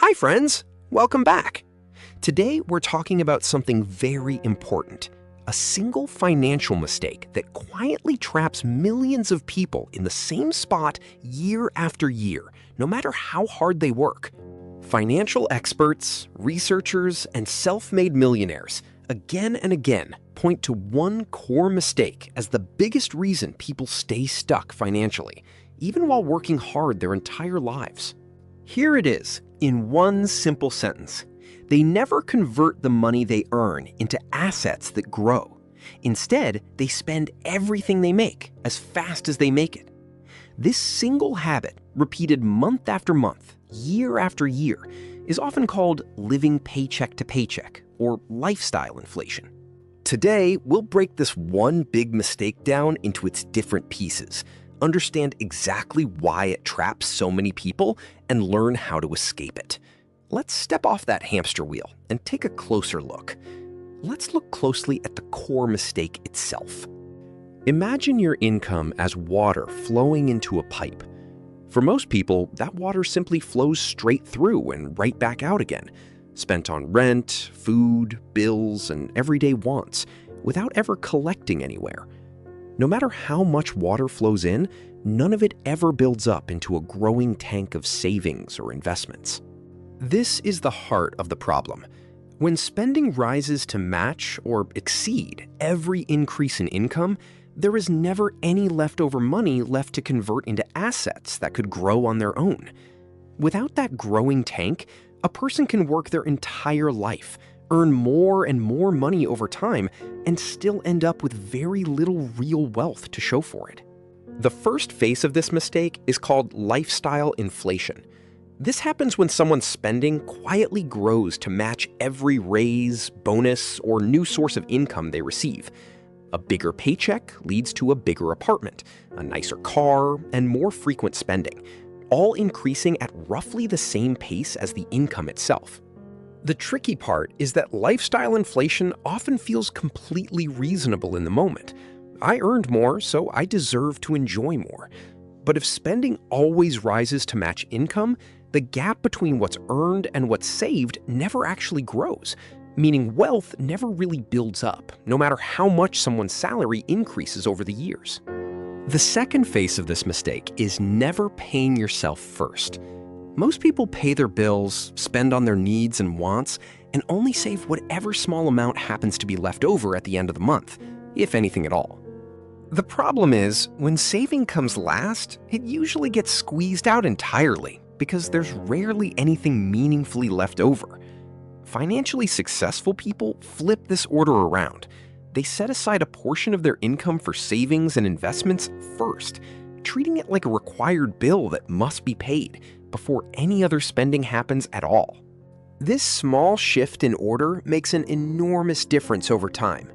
Hi friends, welcome back. Today we're talking about something very important, a single financial mistake that quietly traps millions of people in the same spot year after year, no matter how hard they work. Financial experts, researchers, and self-made millionaires again and again point to one core mistake as the biggest reason people stay stuck financially, even while working hard their entire lives. Here it is, in one simple sentence. They never convert the money they earn into assets that grow. Instead, they spend everything they make as fast as they make it. This single habit, repeated month after month, year after year, is often called living paycheck to paycheck or lifestyle inflation. Today, we'll break this one big mistake down into its different pieces, understand exactly why it traps so many people, and learn how to escape it. Let's step off that hamster wheel and take a closer look. Let's look closely at the core mistake itself. Imagine your income as water flowing into a pipe. For most people, that water simply flows straight through and right back out again, spent on rent, food, bills, and everyday wants, without ever collecting anywhere. No matter how much water flows in, none of it ever builds up into a growing tank of savings or investments. This is the heart of the problem. When spending rises to match or exceed every increase in income, there is never any leftover money left to convert into assets that could grow on their own. Without that growing tank, a person can work their entire life, earn more and more money over time, and still end up with very little real wealth to show for it. The first phase of this mistake is called lifestyle inflation. This happens when someone's spending quietly grows to match every raise, bonus, or new source of income they receive. A bigger paycheck leads to a bigger apartment, a nicer car, and more frequent spending, all increasing at roughly the same pace as the income itself. The tricky part is that lifestyle inflation often feels completely reasonable in the moment. I earned more, so I deserve to enjoy more. But if spending always rises to match income, the gap between what's earned and what's saved never actually grows, meaning wealth never really builds up, no matter how much someone's salary increases over the years. The second phase of this mistake is never paying yourself first. Most people pay their bills, spend on their needs and wants, and only save whatever small amount happens to be left over at the end of the month, if anything at all. The problem is, when saving comes last, it usually gets squeezed out entirely because there's rarely anything meaningfully left over. Financially successful people flip this order around. They set aside a portion of their income for savings and investments first, treating it like a required bill that must be paid before any other spending happens at all. This small shift in order makes an enormous difference over time.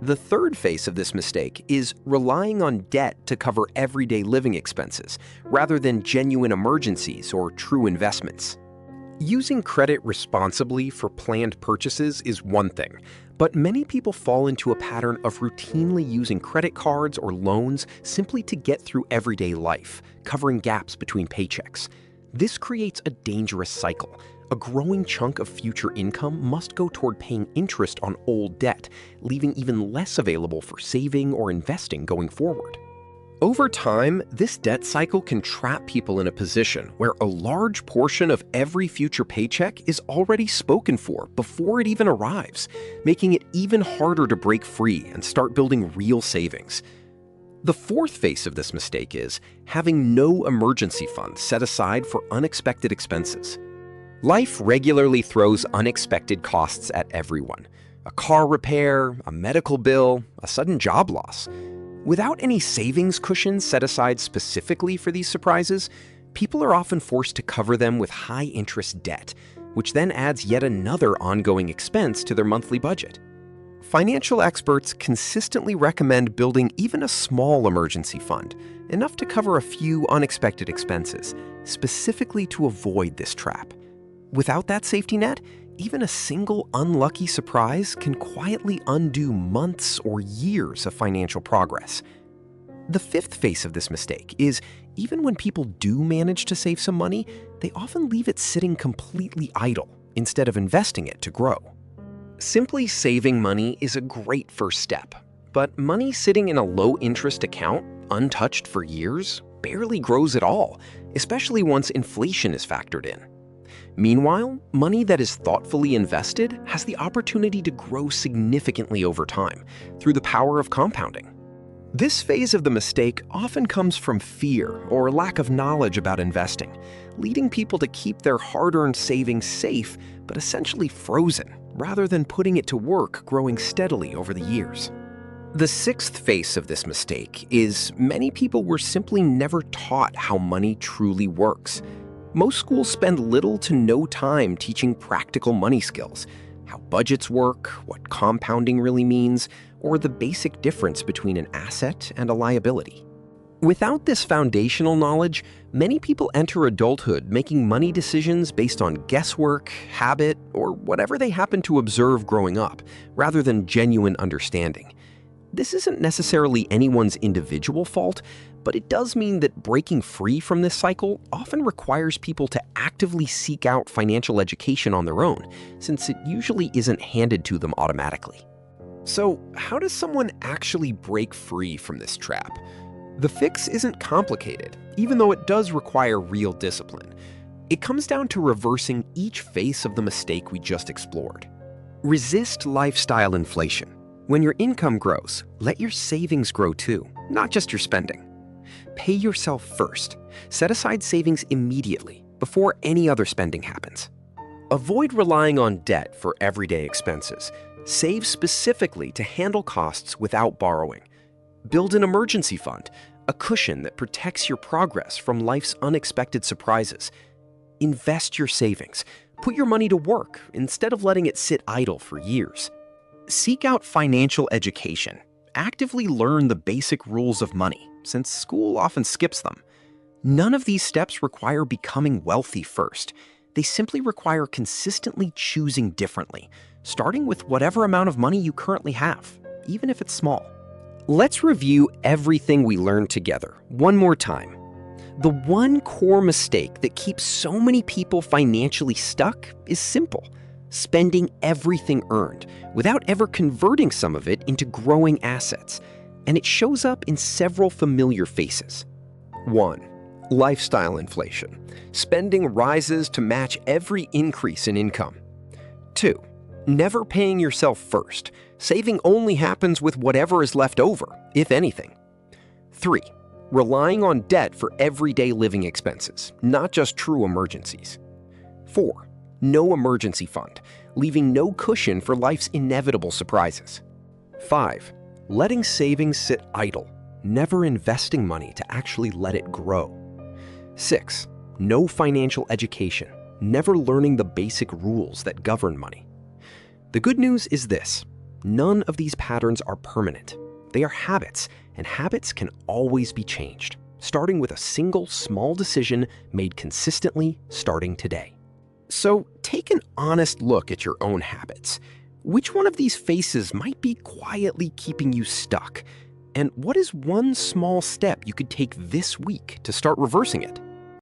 The third phase of this mistake is relying on debt to cover everyday living expenses, rather than genuine emergencies or true investments. Using credit responsibly for planned purchases is one thing, but many people fall into a pattern of routinely using credit cards or loans simply to get through everyday life, covering gaps between paychecks. This creates a dangerous cycle. A growing chunk of future income must go toward paying interest on old debt, leaving even less available for saving or investing going forward. Over time, this debt cycle can trap people in a position where a large portion of every future paycheck is already spoken for before it even arrives, making it even harder to break free and start building real savings. The fourth phase of this mistake is having no emergency fund set aside for unexpected expenses. Life regularly throws unexpected costs at everyone. A car repair, a medical bill, a sudden job loss. Without any savings cushions set aside specifically for these surprises, people are often forced to cover them with high-interest debt, which then adds yet another ongoing expense to their monthly budget. Financial experts consistently recommend building even a small emergency fund, enough to cover a few unexpected expenses, specifically to avoid this trap. Without that safety net, even a single unlucky surprise can quietly undo months or years of financial progress. The fifth phase of this mistake is Even when people do manage to save some money, they often leave it sitting completely idle instead of investing it to grow. Simply saving money is a great first step, but money sitting in a low-interest account, untouched for years, barely grows at all, especially once inflation is factored in. Meanwhile, money that is thoughtfully invested has the opportunity to grow significantly over time through the power of compounding. This phase of the mistake often comes from fear or lack of knowledge about investing, leading people to keep their hard-earned savings safe but essentially frozen, rather than putting it to work growing steadily over the years. The sixth phase of this mistake is many people were simply never taught how money truly works. Most schools spend little to no time teaching practical money skills, how budgets work, what compounding really means, or the basic difference between an asset and a liability. Without this foundational knowledge, many people enter adulthood making money decisions based on guesswork, habit, or whatever they happen to observe growing up, rather than genuine understanding. This isn't necessarily anyone's individual fault, but it does mean that breaking free from this cycle often requires people to actively seek out financial education on their own, since it usually isn't handed to them automatically. So, how does someone actually break free from this trap? The fix isn't complicated, even though it does require real discipline. It comes down to reversing each phase of the mistake we just explored. Resist lifestyle inflation. When your income grows, let your savings grow too, not just your spending. Pay yourself first. Set aside savings immediately, before any other spending happens. Avoid relying on debt for everyday expenses. Save specifically to handle costs without borrowing. Build an emergency fund, a cushion that protects your progress from life's unexpected surprises. Invest your savings. Put your money to work instead of letting it sit idle for years. Seek out financial education. Actively learn the basic rules of money, since school often skips them. None of these steps require becoming wealthy first. They simply require consistently choosing differently, starting with whatever amount of money you currently have, even if it's small. Let's review everything we learned together one more time. The one core mistake that keeps so many people financially stuck is simple: spending everything earned without ever converting some of it into growing assets. And it shows up in several familiar faces. 1. Lifestyle inflation. Spending rises to match every increase in income. 2. Never paying yourself first. Saving only happens with whatever is left over, if anything. 3. Relying on debt for everyday living expenses, not just true emergencies. 4. No emergency fund, leaving no cushion for life's inevitable surprises. 5. Letting savings sit idle, never investing money to actually let it grow. 6. No financial education, never learning the basic rules that govern money. The good news is this: none of these patterns are permanent. They are habits, and habits can always be changed, starting with a single small decision made consistently starting today. So take an honest look at your own habits. Which one of these phases might be quietly keeping you stuck? And what is one small step you could take this week to start reversing it?